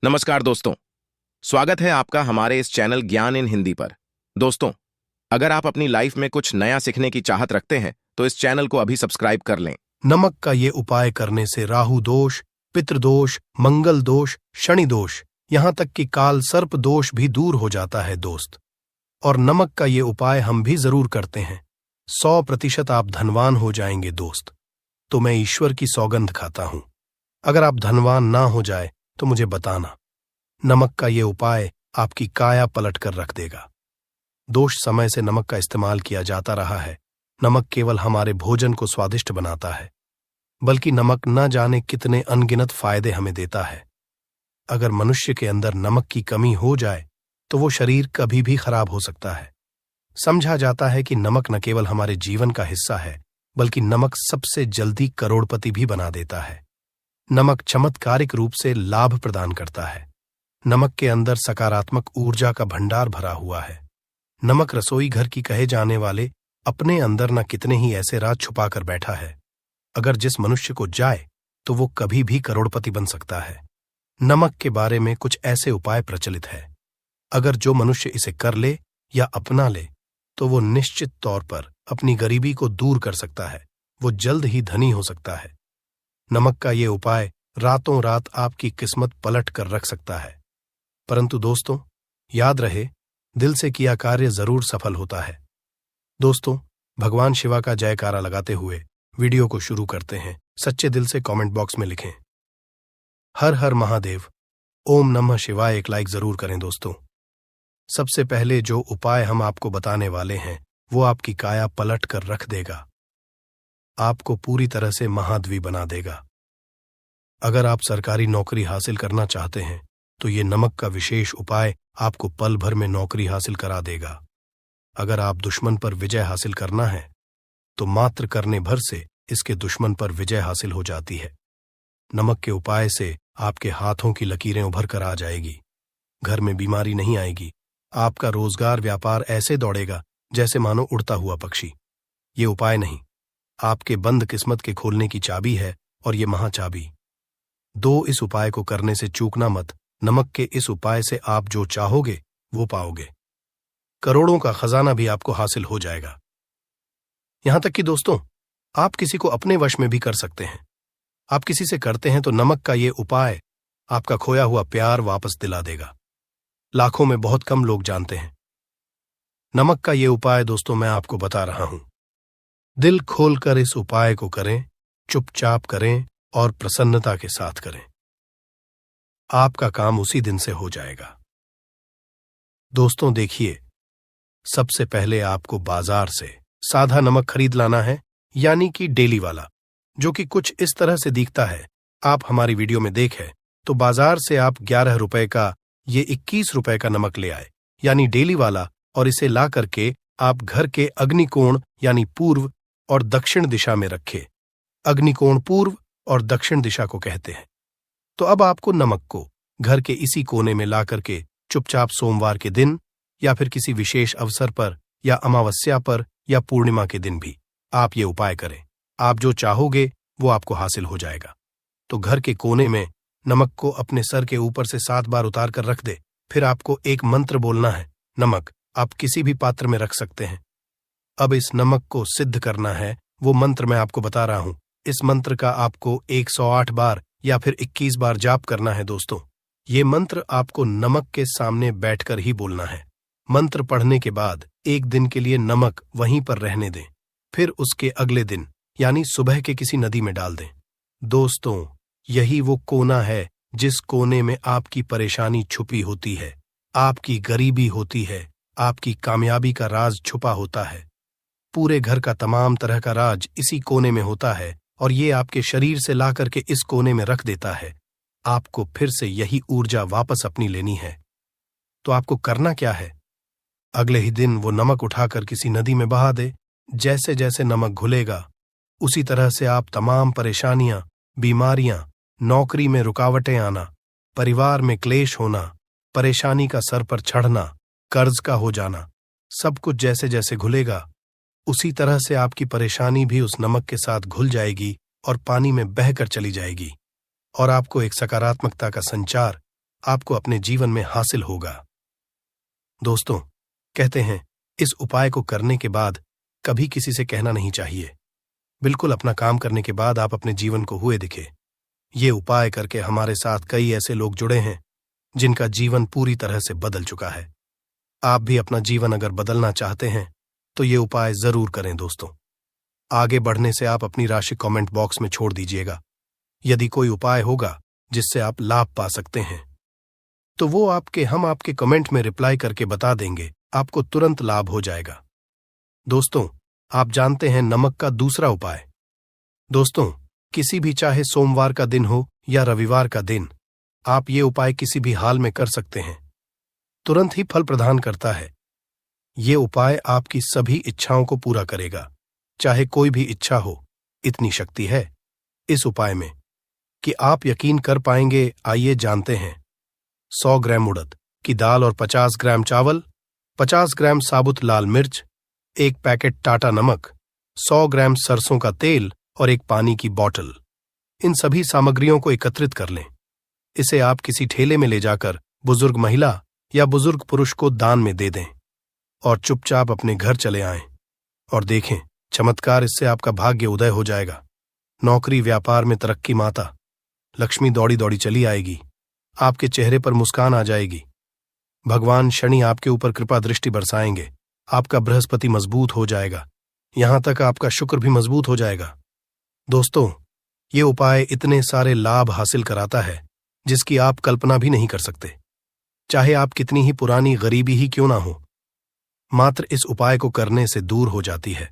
नमस्कार दोस्तों। स्वागत है आपका हमारे इस चैनल ज्ञान इन हिंदी पर। दोस्तों, अगर आप अपनी लाइफ में कुछ नया सीखने की चाहत रखते हैं तो इस चैनल को अभी सब्सक्राइब कर लें। नमक का ये उपाय करने से राहु दोष, पितृदोष, मंगल दोष, शनि दोष, यहाँ तक कि काल सर्प दोष भी दूर हो जाता है दोस्त। और नमक का ये उपाय हम भी जरूर करते हैं। 100% आप धनवान हो जाएंगे दोस्त। तो मैं ईश्वर की सौगंध खाता हूं, अगर आप धनवान ना हो जाए तो मुझे बताना। नमक का ये उपाय आपकी काया पलट कर रख देगा। दोष समय से नमक का इस्तेमाल किया जाता रहा है। नमक केवल हमारे भोजन को स्वादिष्ट बनाता है, बल्कि नमक न जाने कितने अनगिनत फायदे हमें देता है। अगर मनुष्य के अंदर नमक की कमी हो जाए तो वो शरीर कभी भी खराब हो सकता है। समझा जाता है कि नमक न केवल हमारे जीवन का हिस्सा है, बल्कि नमक सबसे जल्दी करोड़पति भी बना देता है। नमक चमत्कारिक रूप से लाभ प्रदान करता है। नमक के अंदर सकारात्मक ऊर्जा का भंडार भरा हुआ है। नमक रसोई घर की कहे जाने वाले अपने अंदर न कितने ही ऐसे राज छुपा कर बैठा है। अगर जिस मनुष्य को जाए तो वो कभी भी करोड़पति बन सकता है। नमक के बारे में कुछ ऐसे उपाय प्रचलित है। अगर जो मनुष्य इसे कर ले या अपना ले तो वो निश्चित तौर पर अपनी गरीबी को दूर कर सकता है। वो जल्द ही धनी हो सकता है। नमक का ये उपाय रातों रात आपकी किस्मत पलट कर रख सकता है। परंतु दोस्तों, याद रहे, दिल से किया कार्य जरूर सफल होता है। दोस्तों, भगवान शिवा का जयकारा लगाते हुए वीडियो को शुरू करते हैं। सच्चे दिल से कमेंट बॉक्स में लिखें हर हर महादेव, ओम नमः शिवाय। एक लाइक जरूर करें दोस्तों। सबसे पहले जो उपाय हम आपको बताने वाले हैं वो आपकी काया पलट कर रख देगा, आपको पूरी तरह से महाद्वी बना देगा। अगर आप सरकारी नौकरी हासिल करना चाहते हैं तो ये नमक का विशेष उपाय आपको पल भर में नौकरी हासिल करा देगा। अगर आप दुश्मन पर विजय हासिल करना है तो मात्र करने भर से इसके दुश्मन पर विजय हासिल हो जाती है। नमक के उपाय से आपके हाथों की लकीरें उभर कर आ जाएगी। घर में बीमारी नहीं आएगी। आपका रोजगार व्यापार ऐसे दौड़ेगा जैसे मानो उड़ता हुआ पक्षी। ये उपाय नहीं, आपके बंद किस्मत के खोलने की चाबी है, और ये महाचाबी। इस उपाय को करने से चूकना मत। नमक के इस उपाय से आप जो चाहोगे वो पाओगे। करोड़ों का खजाना भी आपको हासिल हो जाएगा। यहां तक कि दोस्तों, आप किसी को अपने वश में भी कर सकते हैं। आप किसी से करते हैं तो नमक का ये उपाय आपका खोया हुआ प्यार वापस दिला देगा। लाखों में बहुत कम लोग जानते हैं। नमक का ये उपाय दोस्तों मैं आपको बता रहा हूं। दिल खोलकर इस उपाय को करें, चुपचाप करें और प्रसन्नता के साथ करें। आपका काम उसी दिन से हो जाएगा। दोस्तों देखिए, सबसे पहले आपको बाजार से सादा नमक खरीद लाना है, यानी कि डेली वाला, जो कि कुछ इस तरह से दिखता है। आप हमारी वीडियो में देखें तो बाजार से आप 11 रुपए का ये 21 रुपए का नमक ले आए, यानी डेली वाला, और इसे ला करके आप घर के अग्निकोण यानी पूर्व और दक्षिण दिशा में रखें। अग्निकोण पूर्व और दक्षिण दिशा को कहते हैं। तो अब आपको नमक को घर के इसी कोने में ला करके चुपचाप सोमवार के दिन या फिर किसी विशेष अवसर पर या अमावस्या पर या पूर्णिमा के दिन भी आप ये उपाय करें। आप जो चाहोगे वो आपको हासिल हो जाएगा। तो घर के कोने में नमक को अपने सर के ऊपर से 7 बार उतार कर रख दे। फिर आपको एक मंत्र बोलना है। नमक आप किसी भी पात्र में रख सकते हैं। अब इस नमक को सिद्ध करना है। वो मंत्र मैं आपको बता रहा हूं। इस मंत्र का आपको 108 बार या फिर 21 बार जाप करना है दोस्तों। ये मंत्र आपको नमक के सामने बैठकर ही बोलना है। मंत्र पढ़ने के बाद 1 दिन के लिए नमक वहीं पर रहने दें। फिर उसके अगले दिन यानी सुबह के किसी नदी में डाल दें। दोस्तों, यही वो कोना है जिस कोने में आपकी परेशानी छुपी होती है, आपकी गरीबी होती है, आपकी कामयाबी का राज छुपा होता है। पूरे घर का तमाम तरह का राज इसी कोने में होता है, और ये आपके शरीर से ला करके इस कोने में रख देता है। आपको फिर से यही ऊर्जा वापस अपनी लेनी है। तो आपको करना क्या है? अगले ही दिन वो नमक उठाकर किसी नदी में बहा दे। जैसे जैसे नमक घुलेगा उसी तरह से आप तमाम परेशानियां, बीमारियां, नौकरी में रुकावटें आना, परिवार में क्लेश होना, परेशानी का सर पर चढ़ना, कर्ज का हो जाना, सब कुछ जैसे जैसे घुलेगा उसी तरह से आपकी परेशानी भी उस नमक के साथ घुल जाएगी और पानी में बहकर चली जाएगी, और आपको एक सकारात्मकता का संचार आपको अपने जीवन में हासिल होगा। दोस्तों, कहते हैं इस उपाय को करने के बाद कभी किसी से कहना नहीं चाहिए। बिल्कुल अपना काम करने के बाद आप अपने जीवन को हुए दिखे। ये उपाय करके हमारे साथ कई ऐसे लोग जुड़े हैं जिनका जीवन पूरी तरह से बदल चुका है। आप भी अपना जीवन अगर बदलना चाहते हैं तो ये उपाय जरूर करें। दोस्तों, आगे बढ़ने से आप अपनी राशि कमेंट बॉक्स में छोड़ दीजिएगा। यदि कोई उपाय होगा जिससे आप लाभ पा सकते हैं तो वो हम आपके कमेंट में रिप्लाई करके बता देंगे, आपको तुरंत लाभ हो जाएगा। दोस्तों, आप जानते हैं नमक का दूसरा उपाय। दोस्तों, किसी भी चाहे सोमवार का दिन हो या रविवार का दिन, आप ये उपाय किसी भी हाल में कर सकते हैं। तुरंत ही फल प्रदान करता है। ये उपाय आपकी सभी इच्छाओं को पूरा करेगा, चाहे कोई भी इच्छा हो। इतनी शक्ति है इस उपाय में कि आप यकीन कर पाएंगे। आइए जानते हैं। 100 ग्राम उड़द की दाल और 50 ग्राम चावल, 50 ग्राम साबुत लाल मिर्च, 1 पैकेट टाटा नमक, 100 ग्राम सरसों का तेल और 1 पानी की बोतल। इन सभी सामग्रियों को एकत्रित कर लें। इसे आप किसी ठेले में ले जाकर बुजुर्ग महिला या बुजुर्ग पुरुष को दान में दे दें और चुपचाप अपने घर चले आएं और देखें चमत्कार। इससे आपका भाग्य उदय हो जाएगा। नौकरी व्यापार में तरक्की माता, लक्ष्मी दौड़ी दौड़ी चली आएगी। आपके चेहरे पर मुस्कान आ जाएगी। भगवान शनि आपके ऊपर कृपा दृष्टि बरसाएंगे। आपका बृहस्पति मजबूत हो जाएगा। यहां तक आपका शुक्र भी मजबूत हो जाएगा। दोस्तों, ये उपाय इतने सारे लाभ हासिल कराता है जिसकी आप कल्पना भी नहीं कर सकते। चाहे आप कितनी ही पुरानी गरीबी ही क्यों ना हो, मात्र इस उपाय को करने से दूर हो जाती है।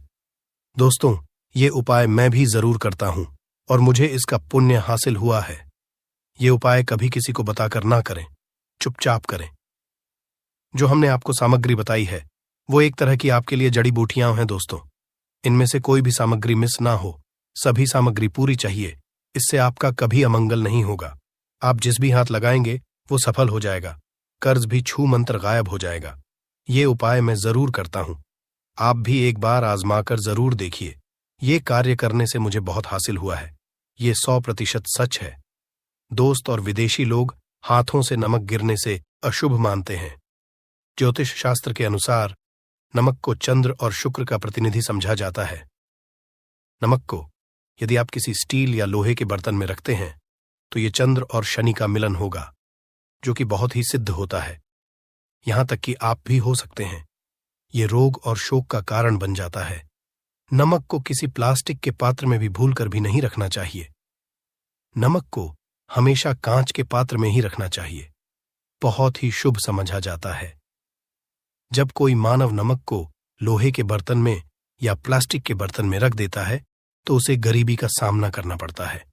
दोस्तों, ये उपाय मैं भी जरूर करता हूं और मुझे इसका पुण्य हासिल हुआ है। ये उपाय कभी किसी को बताकर ना करें, चुपचाप करें। जो हमने आपको सामग्री बताई है वो एक तरह की आपके लिए जड़ी बूटियां हैं। दोस्तों, इनमें से कोई भी सामग्री मिस ना हो, सभी सामग्री पूरी चाहिए। इससे आपका कभी अमंगल नहीं होगा। आप जिस भी हाथ लगाएंगे वो सफल हो जाएगा। कर्ज भी छू मंत्र गायब हो जाएगा। ये उपाय मैं जरूर करता हूं। आप भी एक बार आजमाकर जरूर देखिए। ये कार्य करने से मुझे बहुत हासिल हुआ है। ये 100% सच है। दोस्त और विदेशी लोग हाथों से नमक गिरने से अशुभ मानते हैं। ज्योतिष शास्त्र के अनुसार नमक को चंद्र और शुक्र का प्रतिनिधि समझा जाता है। नमक को यदि आप किसी स्टील या लोहे के बर्तन में रखते हैं तो ये चंद्र और शनि का मिलन होगा, जो कि बहुत ही सिद्ध होता है। यहां तक कि आप भी हो सकते हैं। ये रोग और शोक का कारण बन जाता है। नमक को किसी प्लास्टिक के पात्र में भी भूलकर भी नहीं रखना चाहिए। नमक को हमेशा कांच के पात्र में ही रखना चाहिए। बहुत ही शुभ समझा जाता है। जब कोई मानव नमक को लोहे के बर्तन में या प्लास्टिक के बर्तन में रख देता है तो उसे गरीबी का सामना करना पड़ता है।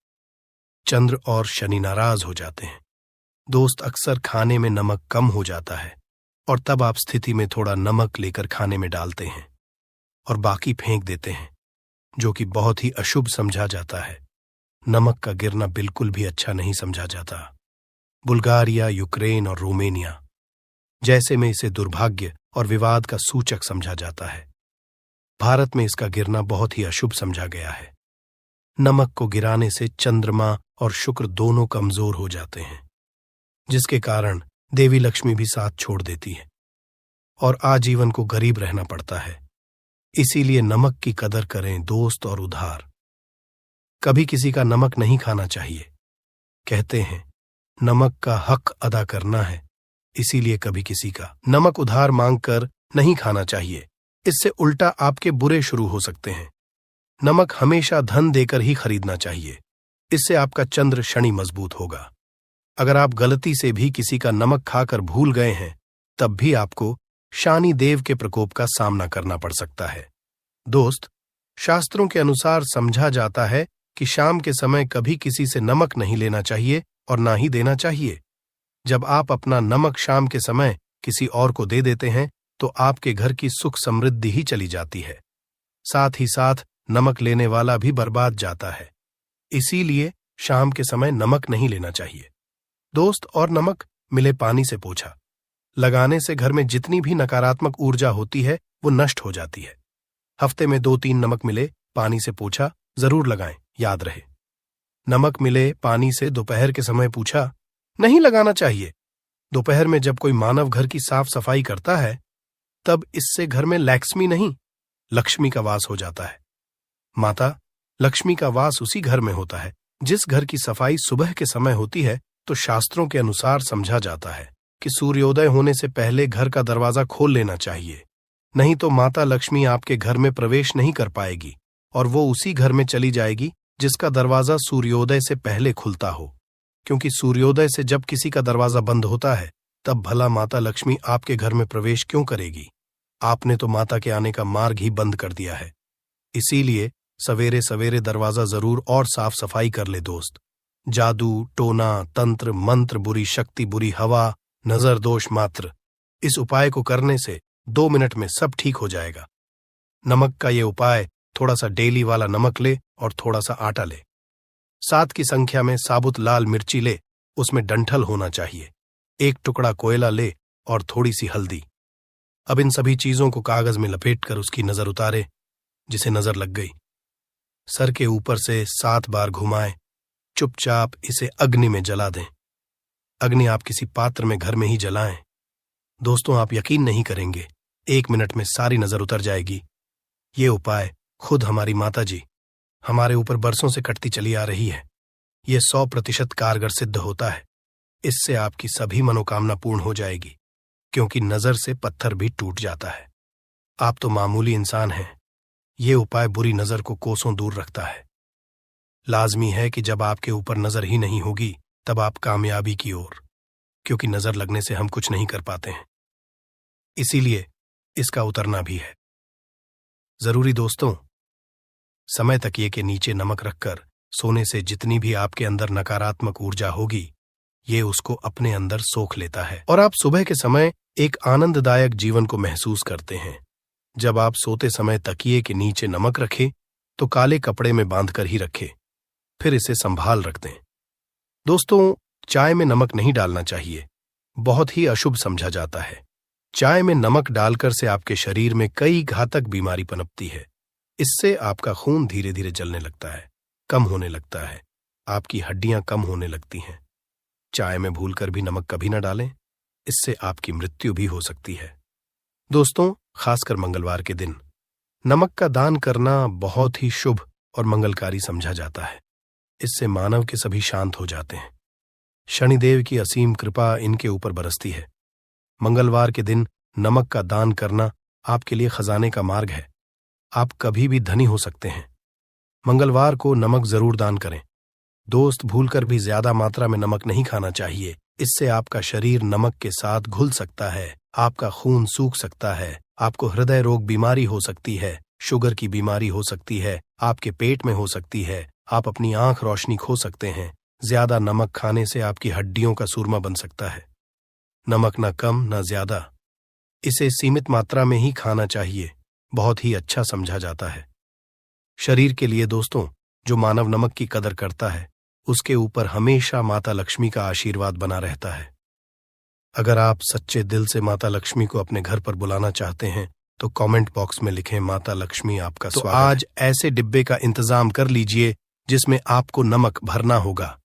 चंद्र और शनि नाराज हो जाते हैं। दोस्त, अक्सर खाने में नमक कम हो जाता है और तब आप स्थिति में थोड़ा नमक लेकर खाने में डालते हैं और बाकी फेंक देते हैं, जो कि बहुत ही अशुभ समझा जाता है। नमक का गिरना बिल्कुल भी अच्छा नहीं समझा जाता। बुल्गारिया, यूक्रेन और रोमेनिया जैसे में इसे दुर्भाग्य और विवाद का सूचक समझा जाता है। भारत में इसका गिरना बहुत ही अशुभ समझा गया है। नमक को गिराने से चंद्रमा और शुक्र दोनों कमजोर हो जाते हैं, जिसके कारण देवी लक्ष्मी भी साथ छोड़ देती है और आजीवन को गरीब रहना पड़ता है। इसीलिए नमक की कदर करें दोस्त और उधार। कभी किसी का नमक नहीं खाना चाहिए। कहते हैं नमक का हक अदा करना है, इसीलिए कभी किसी का नमक उधार मांगकर नहीं खाना चाहिए। इससे उल्टा आपके बुरे शुरू हो सकते हैं। नमक हमेशा धन देकर ही खरीदना चाहिए। इससे आपका चंद्र शनि मजबूत होगा। अगर आप गलती से भी किसी का नमक खाकर भूल गए हैं तब भी आपको शनि देव के प्रकोप का सामना करना पड़ सकता है। दोस्त, शास्त्रों के अनुसार समझा जाता है कि शाम के समय कभी किसी से नमक नहीं लेना चाहिए और ना ही देना चाहिए। जब आप अपना नमक शाम के समय किसी और को दे देते हैं तो आपके घर की सुख समृद्धि ही चली जाती है। साथ ही साथ नमक लेने वाला भी बर्बाद जाता है। इसीलिए शाम के समय नमक नहीं लेना चाहिए। दोस्त, और नमक मिले पानी से पोछा लगाने से घर में जितनी भी नकारात्मक ऊर्जा होती है वो नष्ट हो जाती है। हफ्ते में 2-3 नमक मिले पानी से पोछा जरूर लगाएं, याद रहे। नमक मिले पानी से दोपहर के समय पोछा नहीं लगाना चाहिए, दोपहर में जब कोई मानव घर की साफ सफाई करता है, तब इससे घर में लक्ष्मी नहीं, लक्ष्मी का वास हो जाता है। माता लक्ष्मी का वास उसी घर में होता है। जिस घर की सफाई सुबह के समय होती है, तो शास्त्रों के अनुसार समझा जाता है कि सूर्योदय होने से पहले घर का दरवाजा खोल लेना चाहिए, नहीं तो माता लक्ष्मी आपके घर में प्रवेश नहीं कर पाएगी और वो उसी घर में चली जाएगी जिसका दरवाजा सूर्योदय से पहले खुलता हो। क्योंकि सूर्योदय से जब किसी का दरवाजा बंद होता है, तब भला माता लक्ष्मी आपके घर में प्रवेश क्यों करेगी? आपने तो माता के आने का मार्ग ही बंद कर दिया है। इसीलिए सवेरे सवेरे दरवाजा जरूर और साफ सफाई कर ले दोस्त। जादू, टोना, तंत्र, मंत्र, बुरी शक्ति, बुरी हवा, नजर दोष मात्र, इस उपाय को करने से 2 मिनट में सब ठीक हो जाएगा। नमक का ये उपाय, थोड़ा सा डेली वाला नमक ले और थोड़ा सा आटा ले। 7 की संख्या में साबुत लाल मिर्ची ले, उसमें डंठल होना चाहिए। 1 टुकड़ा कोयला ले और थोड़ी सी हल्दी। अब इन सभी चीजों को कागज में लपेटकर उसकी नजर उतारे, जिसे नजर लग गई। सर के ऊपर से 7 बार घुमाएं। चुपचाप इसे अग्नि में जला दें। अग्नि आप किसी पात्र में घर में ही जलाएं। दोस्तों, आप यकीन नहीं करेंगे, 1 मिनट में सारी नजर उतर जाएगी। ये उपाय खुद हमारी माता जी हमारे ऊपर बरसों से कटती चली आ रही है। ये 100% कारगर सिद्ध होता है। इससे आपकी सभी मनोकामना पूर्ण हो जाएगी, क्योंकि नजर से पत्थर भी टूट जाता है। आप तो मामूली इंसान हैं। ये उपाय बुरी नजर को कोसों दूर रखता है। लाजमी है कि जब आपके ऊपर नजर ही नहीं होगी, तब आप कामयाबी की ओर, क्योंकि नजर लगने से हम कुछ नहीं कर पाते हैं। इसीलिए इसका उतरना भी है जरूरी। दोस्तों, समय तकिए के नीचे नमक रखकर सोने से जितनी भी आपके अंदर नकारात्मक ऊर्जा होगी, ये उसको अपने अंदर सोख लेता है और आप सुबह के समय एक आनंददायक जीवन को महसूस करते हैं। जब आप सोते समय तकिए के नीचे नमक रखें, तो काले कपड़े में बांधकर ही रखें, फिर इसे संभाल रख दें। दोस्तों, चाय में नमक नहीं डालना चाहिए, बहुत ही अशुभ समझा जाता है। चाय में नमक डालकर से आपके शरीर में कई घातक बीमारी पनपती है। इससे आपका खून धीरे धीरे जलने लगता है, कम होने लगता है, आपकी हड्डियां कम होने लगती हैं। चाय में भूलकर भी नमक कभी न डालें, इससे आपकी मृत्यु भी हो सकती है। दोस्तों, खासकर मंगलवार के दिन नमक का दान करना बहुत ही शुभ और मंगलकारी समझा जाता है। इससे मानव के सभी शांत हो जाते हैं। शनिदेव की असीम कृपा इनके ऊपर बरसती है। मंगलवार के दिन नमक का दान करना आपके लिए खजाने का मार्ग है। आप कभी भी धनी हो सकते हैं। मंगलवार को नमक जरूर दान करें। दोस्त, भूलकर भी ज्यादा मात्रा में नमक नहीं खाना चाहिए। इससे आपका शरीर नमक के साथ घुल सकता है, आपका खून सूख सकता है, आपको हृदय रोग बीमारी हो सकती है, शुगर की बीमारी हो सकती है, आपके पेट में हो सकती है, आप अपनी आंख रोशनी खो सकते हैं। ज्यादा नमक खाने से आपकी हड्डियों का सूरमा बन सकता है। नमक न कम न ज्यादा, इसे सीमित मात्रा में ही खाना चाहिए, बहुत ही अच्छा समझा जाता है। शरीर के लिए दोस्तों, जो मानव नमक की कदर करता है, उसके ऊपर हमेशा माता लक्ष्मी का आशीर्वाद बना रहता है। अगर आप सच्चे दिल से माता लक्ष्मी को अपने घर पर बुलाना चाहते हैं, तो कमेंट बॉक्स में लिखें, माता लक्ष्मी आपका स्वागत है। आज ऐसे डिब्बे का इंतजाम कर लीजिए जिसमें आपको नमक भरना होगा,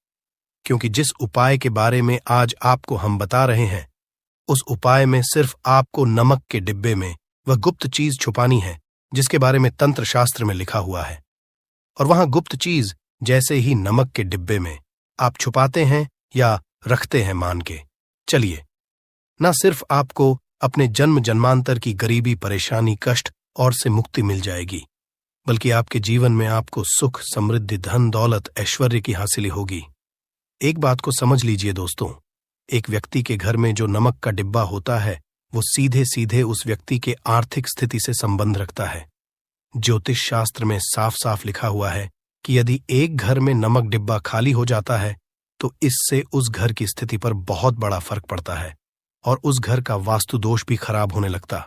क्योंकि जिस उपाय के बारे में आज आपको हम बता रहे हैं, उस उपाय में सिर्फ आपको नमक के डिब्बे में वह गुप्त चीज छुपानी है जिसके बारे में तंत्र शास्त्र में लिखा हुआ है। और वहां गुप्त चीज जैसे ही नमक के डिब्बे में आप छुपाते हैं या रखते हैं मान के चलिए, न सिर्फ आपको अपने जन्म जन्मांतर की गरीबी, परेशानी, कष्ट और से मुक्ति मिल जाएगी, बल्कि आपके जीवन में आपको सुख, समृद्धि, धन, दौलत, ऐश्वर्य की हासिल होगी। एक बात को समझ लीजिए दोस्तों, एक व्यक्ति के घर में जो नमक का डिब्बा होता है, वो सीधे सीधे उस व्यक्ति के आर्थिक स्थिति से संबंध रखता है। ज्योतिष शास्त्र में साफ साफ लिखा हुआ है कि यदि एक घर में नमक डिब्बा खाली हो जाता है, तो इससे उस घर की स्थिति पर बहुत बड़ा फर्क पड़ता है और उस घर का वास्तु दोष भी खराब होने लगता।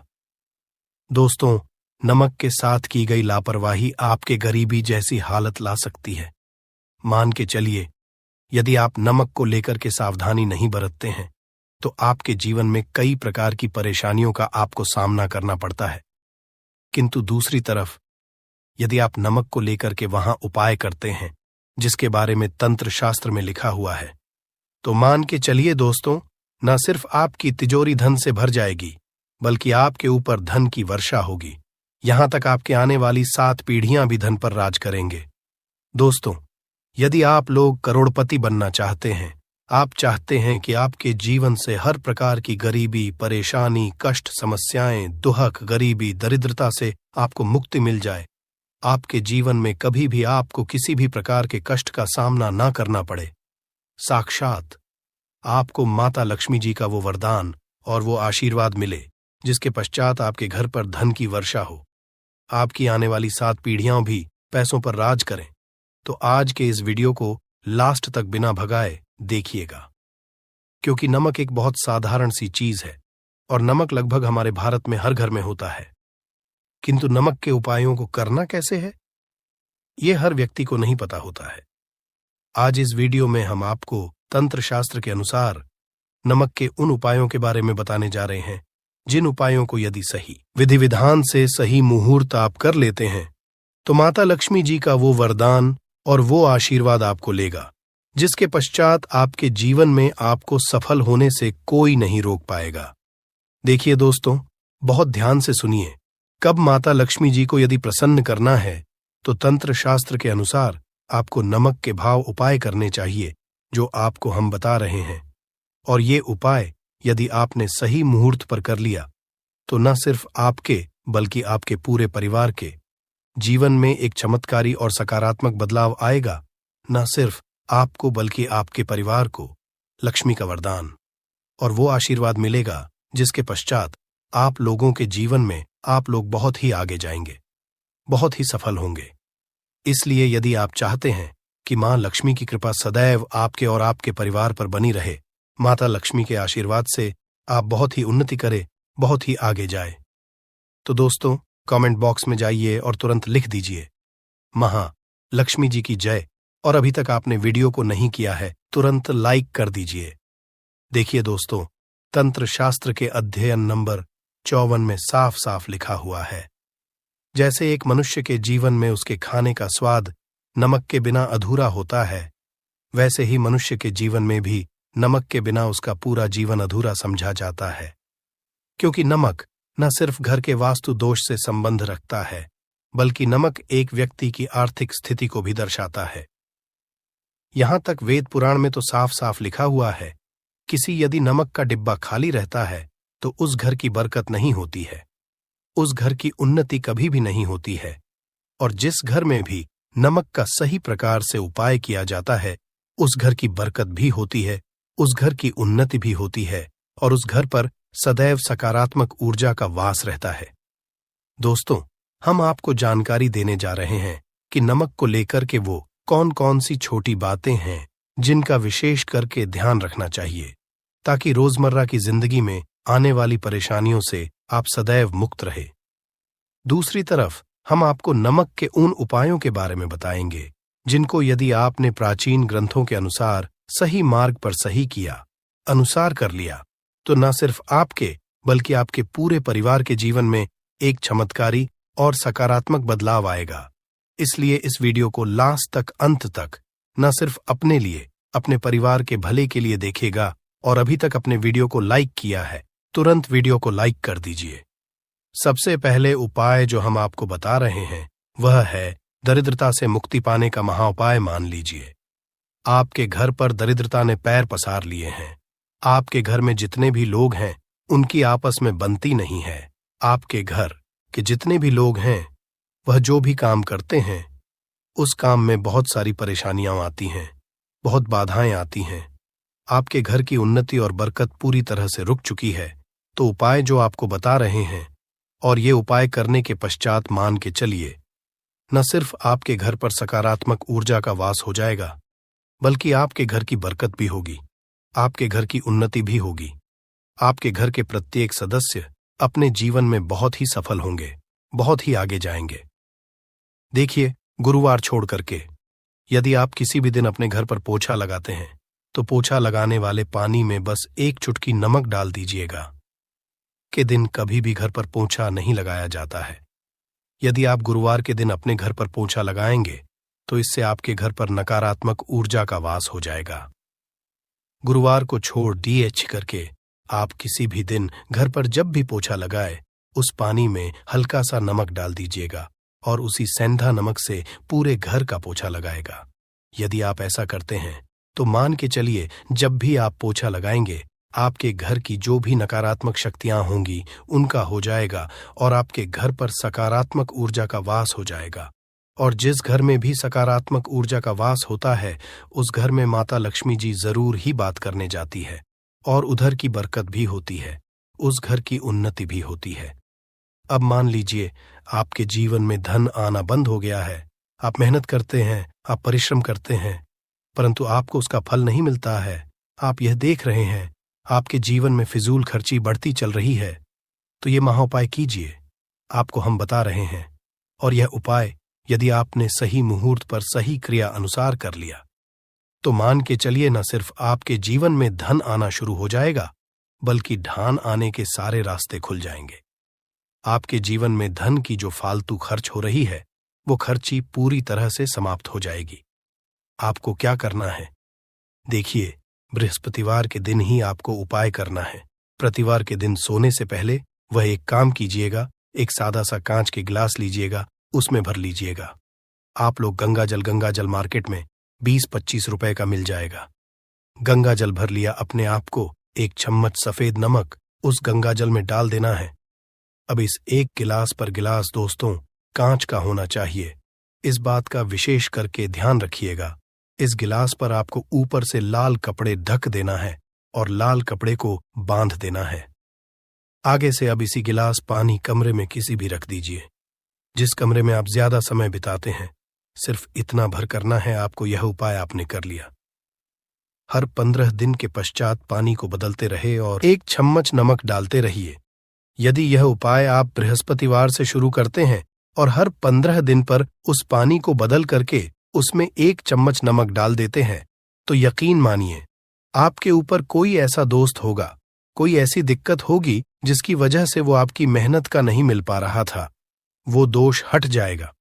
दोस्तों, नमक के साथ की गई लापरवाही आपके गरीबी जैसी हालत ला सकती है। मान के चलिए, यदि आप नमक को लेकर के सावधानी नहीं बरतते हैं, तो आपके जीवन में कई प्रकार की परेशानियों का आपको सामना करना पड़ता है। किंतु दूसरी तरफ, यदि आप नमक को लेकर के वहां उपाय करते हैं जिसके बारे में तंत्र शास्त्र में लिखा हुआ है, तो मान के चलिए दोस्तों, न सिर्फ आपकी तिजोरी धन से भर जाएगी, बल्कि आपके ऊपर धन की वर्षा होगी। यहां तक आपके आने वाली 7 पीढ़ियां भी धन पर राज करेंगे। दोस्तों, यदि आप लोग करोड़पति बनना चाहते हैं, आप चाहते हैं कि आपके जीवन से हर प्रकार की गरीबी, परेशानी, कष्ट, समस्याएं, दुहक, गरीबी, दरिद्रता से आपको मुक्ति मिल जाए, आपके जीवन में कभी भी आपको किसी भी प्रकार के कष्ट का सामना ना करना पड़े, साक्षात आपको माता लक्ष्मी जी का वो वरदान और वो आशीर्वाद मिले, जिसके पश्चात आपके घर पर धन की वर्षा हो, आपकी आने वाली 7 पीढ़ियां भी पैसों पर राज करें, तो आज के इस वीडियो को लास्ट तक बिना भगाए देखिएगा। क्योंकि नमक एक बहुत साधारण सी चीज है और नमक लगभग हमारे भारत में हर घर में होता है, किंतु नमक के उपायों को करना कैसे है, यह हर व्यक्ति को नहीं पता होता है। आज इस वीडियो में हम आपको तंत्र शास्त्र के अनुसार नमक के उन उपायों के बारे में बताने जा रहे हैं, जिन उपायों को यदि सही विधि विधान से सही मुहूर्त आप कर लेते हैं, तो माता लक्ष्मी जी का वो वरदान और वो आशीर्वाद आपको लेगा, जिसके पश्चात आपके जीवन में आपको सफल होने से कोई नहीं रोक पाएगा। देखिए दोस्तों, बहुत ध्यान से सुनिए। कब माता लक्ष्मी जी को यदि प्रसन्न करना है, तो तंत्र शास्त्र के अनुसार आपको नमक के भाव उपाय करने चाहिए, जो आपको हम बता रहे हैं। और ये उपाय यदि आपने सही मुहूर्त पर कर लिया, तो न सिर्फ आपके बल्कि आपके पूरे परिवार के जीवन में एक चमत्कारी और सकारात्मक बदलाव आएगा। न सिर्फ आपको बल्कि आपके परिवार को लक्ष्मी का वरदान और वो आशीर्वाद मिलेगा, जिसके पश्चात आप लोगों के जीवन में आप लोग बहुत ही आगे जाएंगे, बहुत ही सफल होंगे। इसलिए यदि आप चाहते हैं कि मां लक्ष्मी की कृपा सदैव आपके और आपके परिवार पर बनी रहे, माता लक्ष्मी के आशीर्वाद से आप बहुत ही उन्नति करें, बहुत ही आगे जाए, तो दोस्तों कमेंट बॉक्स में जाइए और तुरंत लिख दीजिए महा लक्ष्मी जी की जय। और अभी तक आपने वीडियो को नहीं किया है, तुरंत लाइक कर दीजिए। देखिए दोस्तों, तंत्र शास्त्र के अध्ययन नंबर 54 में साफ साफ लिखा हुआ है, जैसे एक मनुष्य के जीवन में उसके खाने का स्वाद नमक के बिना अधूरा होता है, वैसे ही मनुष्य के जीवन में भी नमक के बिना उसका पूरा जीवन अधूरा समझा जाता है। क्योंकि नमक न सिर्फ घर के वास्तु दोष से संबंध रखता है, बल्कि नमक एक व्यक्ति की आर्थिक स्थिति को भी दर्शाता है। यहां तक वेद पुराण में तो साफ साफ लिखा हुआ है, किसी यदि नमक का डिब्बा खाली रहता है तो उस घर की बरकत नहीं होती है, उस घर की उन्नति कभी भी नहीं होती है। और जिस घर में भी नमक का सही प्रकार से उपाय किया जाता है, उस घर की बरकत भी होती है, उस घर की उन्नति भी होती है और उस घर पर सदैव सकारात्मक ऊर्जा का वास रहता है। दोस्तों, हम आपको जानकारी देने जा रहे हैं कि नमक को लेकर के वो कौन कौन सी छोटी बातें हैं जिनका विशेष करके ध्यान रखना चाहिए, ताकि रोजमर्रा की जिंदगी में आने वाली परेशानियों से आप सदैव मुक्त रहे। दूसरी तरफ हम आपको नमक के उन उपायों के बारे में बताएंगे, जिनको यदि आपने प्राचीन ग्रंथों के अनुसार सही मार्ग पर सही किया, अनुसार कर लिया, तो न सिर्फ आपके बल्कि आपके पूरे परिवार के जीवन में एक चमत्कारी और सकारात्मक बदलाव आएगा। इसलिए इस वीडियो को लास्ट तक, अंत तक न सिर्फ अपने लिए, अपने परिवार के भले के लिए देखिएगा। और अभी तक अपने वीडियो को लाइक किया है, तुरंत वीडियो को लाइक कर दीजिए। सबसे पहले उपाय जो हम आपको बता रहे हैं वह है दरिद्रता से मुक्ति पाने का महाउपाय। मान लीजिए आपके घर पर दरिद्रता ने पैर पसार लिए हैं, आपके घर में जितने भी लोग हैं उनकी आपस में बनती नहीं है, आपके घर के जितने भी लोग हैं वह जो भी काम करते हैं उस काम में बहुत सारी परेशानियां आती हैं, बहुत बाधाएं आती हैं, आपके घर की उन्नति और बरकत पूरी तरह से रुक चुकी है। तो उपाय जो आपको बता रहे हैं, और ये उपाय करने के पश्चात मान के चलिए, न सिर्फ आपके घर पर सकारात्मक ऊर्जा का वास हो जाएगा, बल्कि आपके घर की बरकत भी होगी, आपके घर की उन्नति भी होगी, आपके घर के प्रत्येक सदस्य अपने जीवन में बहुत ही सफल होंगे, बहुत ही आगे जाएंगे। देखिए, गुरुवार छोड़ करके यदि आप किसी भी दिन अपने घर पर पोछा लगाते हैं, तो पोछा लगाने वाले पानी में बस 1 चुटकी नमक डाल दीजिएगा। के दिन कभी भी घर पर पोछा नहीं लगाया जाता है। यदि आप गुरुवार के दिन अपने घर पर पोछा लगाएंगे तो इससे आपके घर पर नकारात्मक ऊर्जा का वास हो जाएगा। गुरुवार को छोड़ DH करके आप किसी भी दिन घर पर जब भी पोछा लगाए, उस पानी में हल्का सा नमक डाल दीजिएगा और उसी सेंधा नमक से पूरे घर का पोछा लगाएगा। यदि आप ऐसा करते हैं तो मान के चलिए जब भी आप पोछा लगाएंगे, आपके घर की जो भी नकारात्मक शक्तियां होंगी उनका हो जाएगा और आपके घर पर सकारात्मक ऊर्जा का वास हो जाएगा। और जिस घर में भी सकारात्मक ऊर्जा का वास होता है, उस घर में माता लक्ष्मी जी जरूर ही बात करने जाती है और उधर की बरकत भी होती है, उस घर की उन्नति भी होती है। अब मान लीजिए आपके जीवन में धन आना बंद हो गया है, आप मेहनत करते हैं, आप परिश्रम करते हैं, परंतु आपको उसका फल नहीं मिलता है। आप यह देख रहे हैं आपके जीवन में फिजूल खर्ची बढ़ती चल रही है, तो ये महाउपाय कीजिए, आपको हम बता रहे हैं। और यह उपाय यदि आपने सही मुहूर्त पर सही क्रिया अनुसार कर लिया तो मान के चलिए न सिर्फ आपके जीवन में धन आना शुरू हो जाएगा, बल्कि ढान आने के सारे रास्ते खुल जाएंगे। आपके जीवन में धन की जो फालतू खर्च हो रही है, वो खर्ची पूरी तरह से समाप्त हो जाएगी। आपको क्या करना है? देखिए, बृहस्पतिवार के दिन ही आपको उपाय करना है। प्रतिवार के दिन सोने से पहले वह एक काम कीजिएगा, एक सादा सा कांच के गिलास लीजिएगा, उसमें भर लीजिएगा। आप लोग गंगा जल मार्केट में 20-25 रुपए का मिल जाएगा। गंगा जल भर लिया, अपने आप को 1 चम्मच सफेद नमक उस गंगा जल में डाल देना है। अब इस 1 गिलास पर गिलास दोस्तों कांच का होना चाहिए। इस बात का विशेष करके ध्यान रखिएगा। इस गिलास पर आपको ऊपर से लाल कपड़े ढक देना है और लाल कपड़े को बांध देना है। आगे से अब इसी गिलास पानी कमरे में किसी भी रख दीजिए। जिस कमरे में आप ज्यादा समय बिताते हैं, सिर्फ इतना भर करना है आपको। यह उपाय आपने कर लिया। हर 15 दिन के पश्चात पानी को बदलते रहे और 1 चम्मच नमक डालते रहिए। यदि यह उपाय आप बृहस्पतिवार से शुरू करते हैं और हर 15 दिन पर उस पानी को बदल करके उसमें 1 चम्मच नमक डाल देते हैं, तो यकीन मानिए आपके ऊपर कोई ऐसा दोस्त होगा, कोई ऐसी दिक्कत होगी जिसकी वजह से वो आपकी मेहनत का नहीं मिल पा रहा था, वो दोष हट जाएगा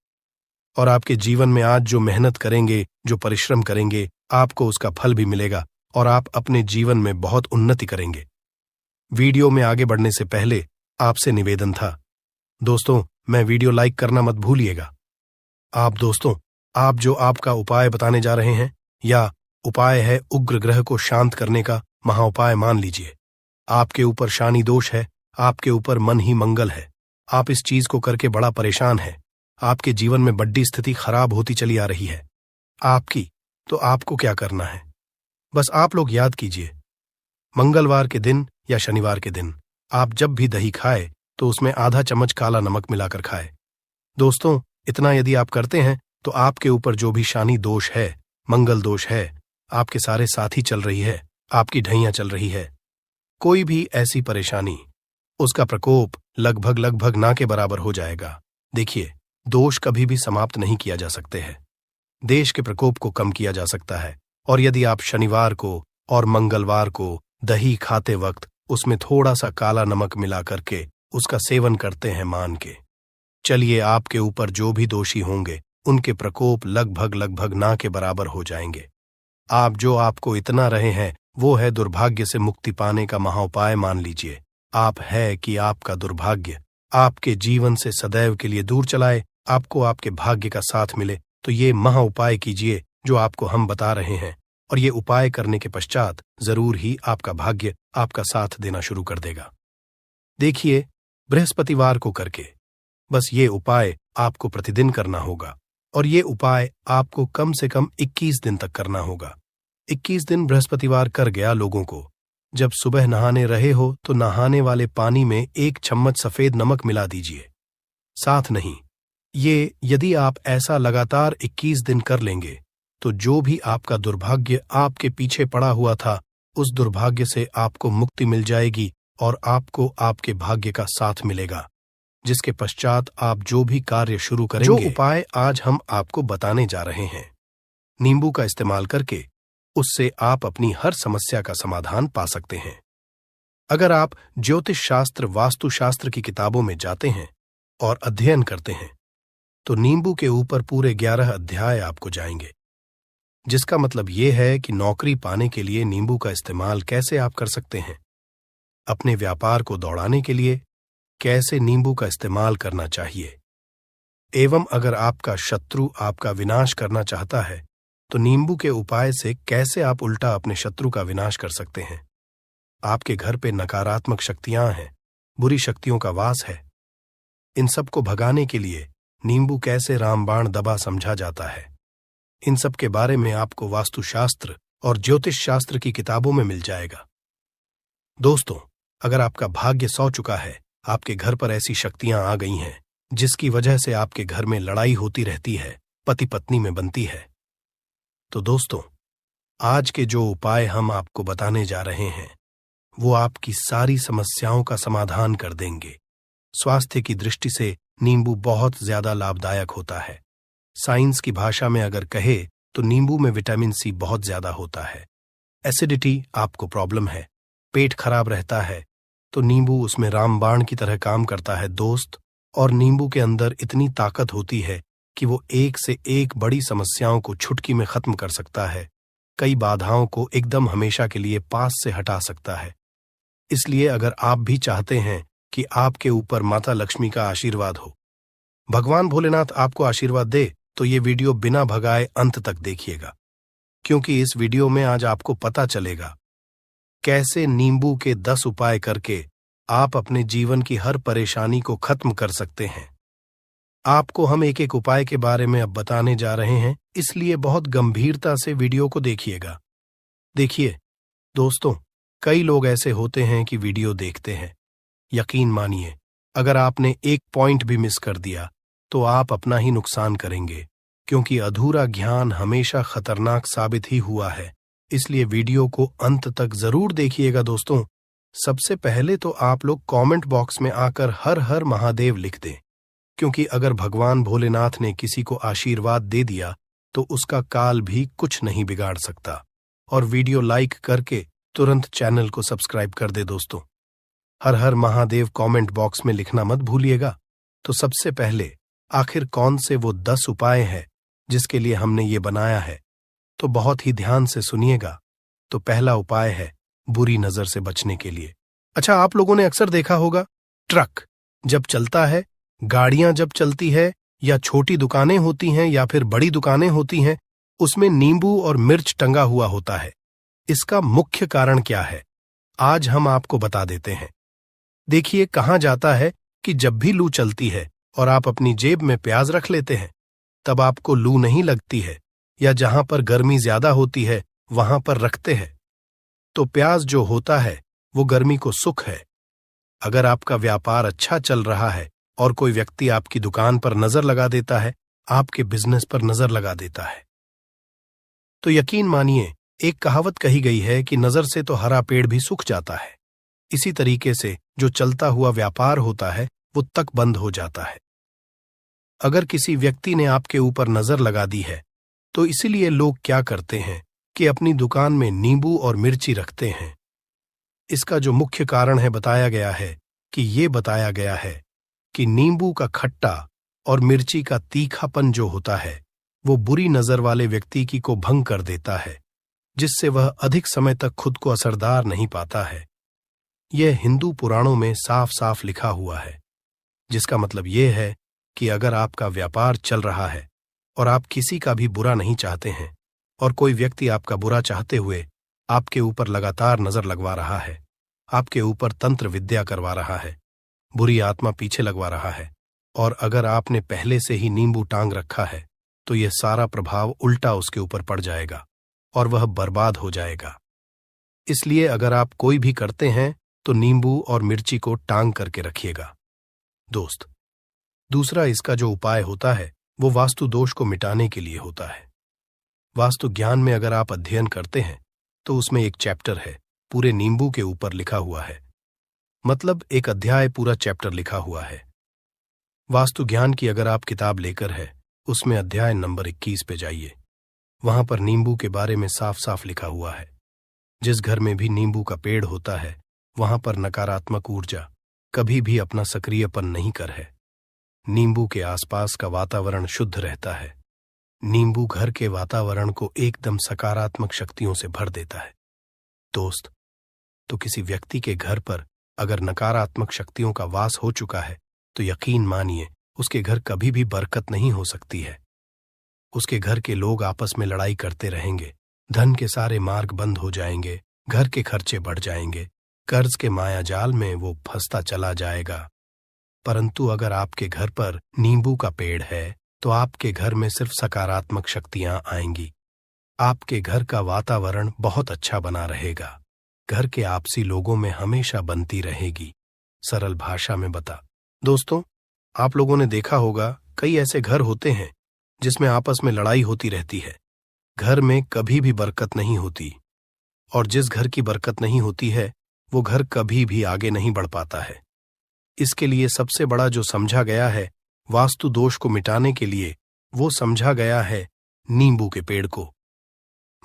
और आपके जीवन में आज जो मेहनत करेंगे, जो परिश्रम करेंगे, आपको उसका फल भी मिलेगा और आप अपने जीवन में बहुत उन्नति करेंगे। वीडियो में आगे बढ़ने से पहले आपसे निवेदन था, दोस्तों मैं वीडियो लाइक करना मत भूलिएगा। आप जो आपका उपाय बताने जा रहे हैं, या उपाय है उग्र ग्रह को शांत करने का महाउपाय, मान लीजिए आपके ऊपर शनि दोष है, आपके ऊपर मन ही मंगल है, आप इस चीज को करके बड़ा परेशान है, आपके जीवन में बड्डी स्थिति खराब होती चली आ रही है आपकी, तो आपको क्या करना है? बस आप लोग याद कीजिए, मंगलवार के दिन या शनिवार के दिन आप जब भी दही खाए तो उसमें आधा चम्मच काला नमक मिलाकर खाए। दोस्तों इतना यदि आप करते हैं तो आपके ऊपर जो भी शनि दोष है, मंगल दोष है, आपके सारे साथी चल रही है, आपकी ढैया चल रही है, कोई भी ऐसी परेशानी, उसका प्रकोप लगभग ना के बराबर हो जाएगा। देखिए, दोष कभी भी समाप्त नहीं किया जा सकते हैं, देश के प्रकोप को कम किया जा सकता है। और यदि आप शनिवार को और मंगलवार को दही खाते वक्त उसमें थोड़ा सा काला नमक मिला करके उसका सेवन करते हैं, मान के चलिए आपके ऊपर जो भी दोषी होंगे उनके प्रकोप लगभग ना के बराबर हो जाएंगे। आपको इतना रहे हैं वो है दुर्भाग्य से मुक्ति पाने का महाउपाय। मान लीजिए आप है कि आपका दुर्भाग्य आपके जीवन से सदैव के लिए दूर चलाए, आपको आपके भाग्य का साथ मिले, तो ये महाउपाय कीजिए जो आपको हम बता रहे हैं, और ये उपाय करने के पश्चात जरूर ही आपका भाग्य आपका साथ देना शुरू कर देगा। देखिए, बृहस्पतिवार को करके बस ये उपाय आपको प्रतिदिन करना होगा, और ये उपाय आपको कम से कम 21 दिन तक करना होगा। 21 दिन बृहस्पतिवार कर गया लोगों को, जब सुबह नहाने रहे हो तो नहाने वाले पानी में 1 चम्मच सफेद नमक मिला दीजिए, साथ नहीं। ये यदि आप ऐसा लगातार 21 दिन कर लेंगे तो जो भी आपका दुर्भाग्य आपके पीछे पड़ा हुआ था, उस दुर्भाग्य से आपको मुक्ति मिल जाएगी और आपको आपके भाग्य का साथ मिलेगा, जिसके पश्चात आप जो भी कार्य शुरू करेंगे, जो उपाय आज हम आपको बताने जा रहे हैं, नींबू का इस्तेमाल करके उससे आप अपनी हर समस्या का समाधान पा सकते हैं। अगर आप ज्योतिष शास्त्र, वास्तु शास्त्र की किताबों में जाते हैं और अध्ययन करते हैं तो नींबू के ऊपर पूरे 11 अध्याय आपको जाएंगे, जिसका मतलब यह है कि नौकरी पाने के लिए नींबू का इस्तेमाल कैसे आप कर सकते हैं। अपने व्यापार को दौड़ाने के लिए कैसे नींबू का इस्तेमाल करना चाहिए, एवं अगर आपका शत्रु आपका विनाश करना चाहता है तो नींबू के उपाय से कैसे आप उल्टा अपने शत्रु का विनाश कर सकते हैं। आपके घर पे नकारात्मक शक्तियां हैं, बुरी शक्तियों का वास है, इन सब को भगाने के लिए नींबू कैसे रामबाण दबा समझा जाता है, इन सब के बारे में आपको वास्तुशास्त्र और ज्योतिष शास्त्र की किताबों में मिल जाएगा। दोस्तों, अगर आपका भाग्य सौ चुका है, आपके घर पर ऐसी शक्तियां आ गई हैं जिसकी वजह से आपके घर में लड़ाई होती रहती है, पति पत्नी में बनती है, तो दोस्तों, आज के जो उपाय हम आपको बताने जा रहे हैं वो आपकी सारी समस्याओं का समाधान कर देंगे। स्वास्थ्य की दृष्टि से नींबू बहुत ज्यादा लाभदायक होता है। साइंस की भाषा में अगर कहे तो नींबू में विटामिन सी बहुत ज्यादा होता है। एसिडिटी आपको प्रॉब्लम है, पेट खराब रहता है, तो नींबू उसमें रामबाण की तरह काम करता है दोस्त। और नींबू के अंदर इतनी ताकत होती है कि वो एक से एक बड़ी समस्याओं को चुटकी में खत्म कर सकता है, कई बाधाओं को एकदम हमेशा के लिए पास से हटा सकता है। इसलिए अगर आप भी चाहते हैं कि आपके ऊपर माता लक्ष्मी का आशीर्वाद हो, भगवान भोलेनाथ आपको आशीर्वाद दे, तो ये वीडियो बिना भगाए अंत तक देखिएगा, क्योंकि इस वीडियो में आज आपको पता चलेगा कैसे नींबू के 10 उपाय करके आप अपने जीवन की हर परेशानी को खत्म कर सकते हैं। आपको हम एक एक उपाय के बारे में अब बताने जा रहे हैं, इसलिए बहुत गंभीरता से वीडियो को देखिएगा। देखिए दोस्तों, कई लोग ऐसे होते हैं कि वीडियो देखते हैं, यकीन मानिए अगर आपने एक पॉइंट भी मिस कर दिया तो आप अपना ही नुकसान करेंगे, क्योंकि अधूरा ज्ञान हमेशा खतरनाक साबित ही हुआ है। इसलिए वीडियो को अंत तक जरूर देखिएगा दोस्तों। सबसे पहले तो आप लोग कमेंट बॉक्स में आकर हर हर महादेव लिख दें, क्योंकि अगर भगवान भोलेनाथ ने किसी को आशीर्वाद दे दिया तो उसका काल भी कुछ नहीं बिगाड़ सकता। और वीडियो लाइक करके तुरंत चैनल को सब्सक्राइब कर दे दोस्तों। हर हर महादेव कमेंट बॉक्स में लिखना मत भूलिएगा। तो सबसे पहले आखिर कौन से वो 10 उपाय हैं जिसके लिए हमने ये बनाया है, तो बहुत ही ध्यान से सुनिएगा। तो पहला उपाय है बुरी नजर से बचने के लिए। अच्छा, आप लोगों ने अक्सर देखा होगा, ट्रक जब चलता है, गाड़ियां जब चलती है, या छोटी दुकानें होती हैं या फिर बड़ी दुकानें होती हैं, उसमें नींबू और मिर्च टंगा हुआ होता है। इसका मुख्य कारण क्या है, आज हम आपको बता देते हैं। देखिए, कहा जाता है कि जब भी लू चलती है और आप अपनी जेब में प्याज रख लेते हैं, तब आपको लू नहीं लगती है, या जहां पर गर्मी ज्यादा होती है वहां पर रखते हैं, तो प्याज जो होता है वो गर्मी को सुख है। अगर आपका व्यापार अच्छा चल रहा है और कोई व्यक्ति आपकी दुकान पर नजर लगा देता है, आपके बिजनेस पर नजर लगा देता है, तो यकीन मानिए एक कहावत कही गई है कि नजर से तो हरा पेड़ भी सूख जाता है। इसी तरीके से जो चलता हुआ व्यापार होता है वो तक बंद हो जाता है। अगर किसी व्यक्ति ने आपके ऊपर नजर लगा दी है तो इसीलिए लोग क्या करते हैं कि अपनी दुकान में नींबू और मिर्ची रखते हैं। इसका जो मुख्य कारण है बताया गया है कि नींबू का खट्टा और मिर्ची का तीखापन जो होता है वो बुरी नजर वाले व्यक्ति की को भंग कर देता है, जिससे वह अधिक समय तक खुद को असरदार नहीं पाता है। यह हिंदू पुराणों में साफ साफ लिखा हुआ है, जिसका मतलब यह है कि अगर आपका व्यापार चल रहा है और आप किसी का भी बुरा नहीं चाहते हैं, और कोई व्यक्ति आपका बुरा चाहते हुए आपके ऊपर लगातार नजर लगवा रहा है, आपके ऊपर तंत्र विद्या करवा रहा है, बुरी आत्मा पीछे लगवा रहा है, और अगर आपने पहले से ही नींबू टांग रखा है, तो यह सारा प्रभाव उल्टा उसके ऊपर पड़ जाएगा और वह बर्बाद हो जाएगा। इसलिए अगर आप कोई भी करते हैं तो नींबू और मिर्ची को टांग करके रखिएगा दोस्त। दूसरा इसका जो उपाय होता है वो वास्तु दोष को मिटाने के लिए होता है। वास्तु ज्ञान में अगर आप अध्ययन करते हैं तो उसमें एक चैप्टर है पूरे नींबू के ऊपर लिखा हुआ है, मतलब एक अध्याय पूरा चैप्टर लिखा हुआ है। वास्तु ज्ञान की अगर आप किताब लेकर है, उसमें अध्याय नंबर 21 पे जाइए। वहां पर नींबू के बारे में साफ साफ लिखा हुआ है। जिस घर में भी नींबू का पेड़ होता है वहां पर नकारात्मक ऊर्जा कभी भी अपना सक्रियपन नहीं कर है। नींबू के आसपास का वातावरण शुद्ध रहता है। नींबू घर के वातावरण को एकदम सकारात्मक शक्तियों से भर देता है दोस्त। तो किसी व्यक्ति के घर पर अगर नकारात्मक शक्तियों का वास हो चुका है तो यकीन मानिए उसके घर कभी भी बरकत नहीं हो सकती है। उसके घर के लोग आपस में लड़ाई करते रहेंगे, धन के सारे मार्ग बंद हो जाएंगे, घर के खर्चे बढ़ जाएंगे, कर्ज के माया जाल में वो फंसता चला जाएगा। परंतु अगर आपके घर पर नींबू का पेड़ है तो आपके घर में सिर्फ सकारात्मक शक्तियां आएंगी। आपके घर का वातावरण बहुत अच्छा बना रहेगा। घर के आपसी लोगों में हमेशा बनती रहेगी। सरल भाषा में बता दोस्तों, आप लोगों ने देखा होगा कई ऐसे घर होते हैं जिसमें आपस में लड़ाई होती रहती है। घर में कभी भी बरकत नहीं होती, और जिस घर की बरकत नहीं होती है वो घर कभी भी आगे नहीं बढ़ पाता है। इसके लिए सबसे बड़ा जो समझा गया है वास्तु दोष को मिटाने के लिए, वो समझा गया है नींबू के पेड़ को।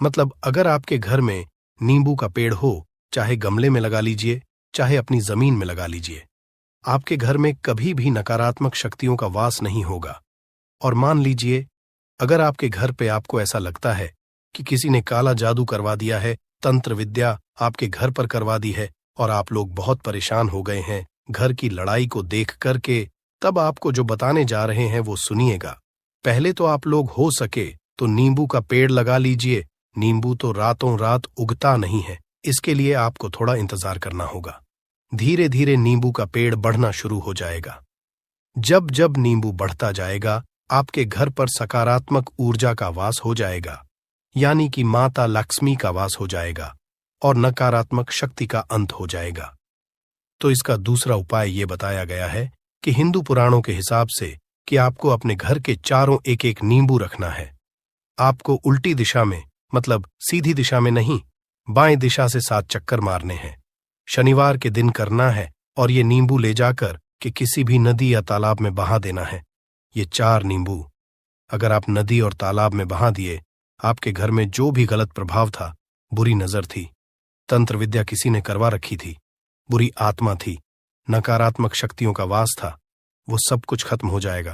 मतलब अगर आपके घर में नींबू का पेड़ हो, चाहे गमले में लगा लीजिए, चाहे अपनी जमीन में लगा लीजिए, आपके घर में कभी भी नकारात्मक शक्तियों का वास नहीं होगा। और मान लीजिए अगर आपके घर पे आपको ऐसा लगता है कि किसी ने काला जादू करवा दिया है, तंत्र विद्या आपके घर पर करवा दी है और आप लोग बहुत परेशान हो गए हैं घर की लड़ाई को देख करके, तब आपको जो बताने जा रहे हैं वो सुनिएगा। पहले तो आप लोग हो सके तो नींबू का पेड़ लगा लीजिए। नींबू तो रातों रात उगता नहीं है, इसके लिए आपको थोड़ा इंतजार करना होगा। धीरे धीरे नींबू का पेड़ बढ़ना शुरू हो जाएगा। जब जब नींबू बढ़ता जाएगा आपके घर पर सकारात्मक ऊर्जा का वास हो जाएगा, यानी कि माता लक्ष्मी का वास हो जाएगा और नकारात्मक शक्ति का अंत हो जाएगा। तो इसका दूसरा उपाय ये बताया गया है कि हिंदू पुराणों के हिसाब से कि आपको अपने घर के चारों एक एक नींबू रखना है। आपको उल्टी दिशा में, मतलब सीधी दिशा में नहीं, बाएं दिशा से 7 चक्कर मारने हैं। शनिवार के दिन करना है और ये नींबू ले जाकर कि किसी भी नदी या तालाब में बहा देना है। ये 4 नींबू अगर आप नदी और तालाब में बहा दिए, आपके घर में जो भी गलत प्रभाव था, बुरी नजर थी, तंत्र विद्या किसी ने करवा रखी थी, बुरी आत्मा थी, नकारात्मक शक्तियों का वास था, वो सब कुछ खत्म हो जाएगा।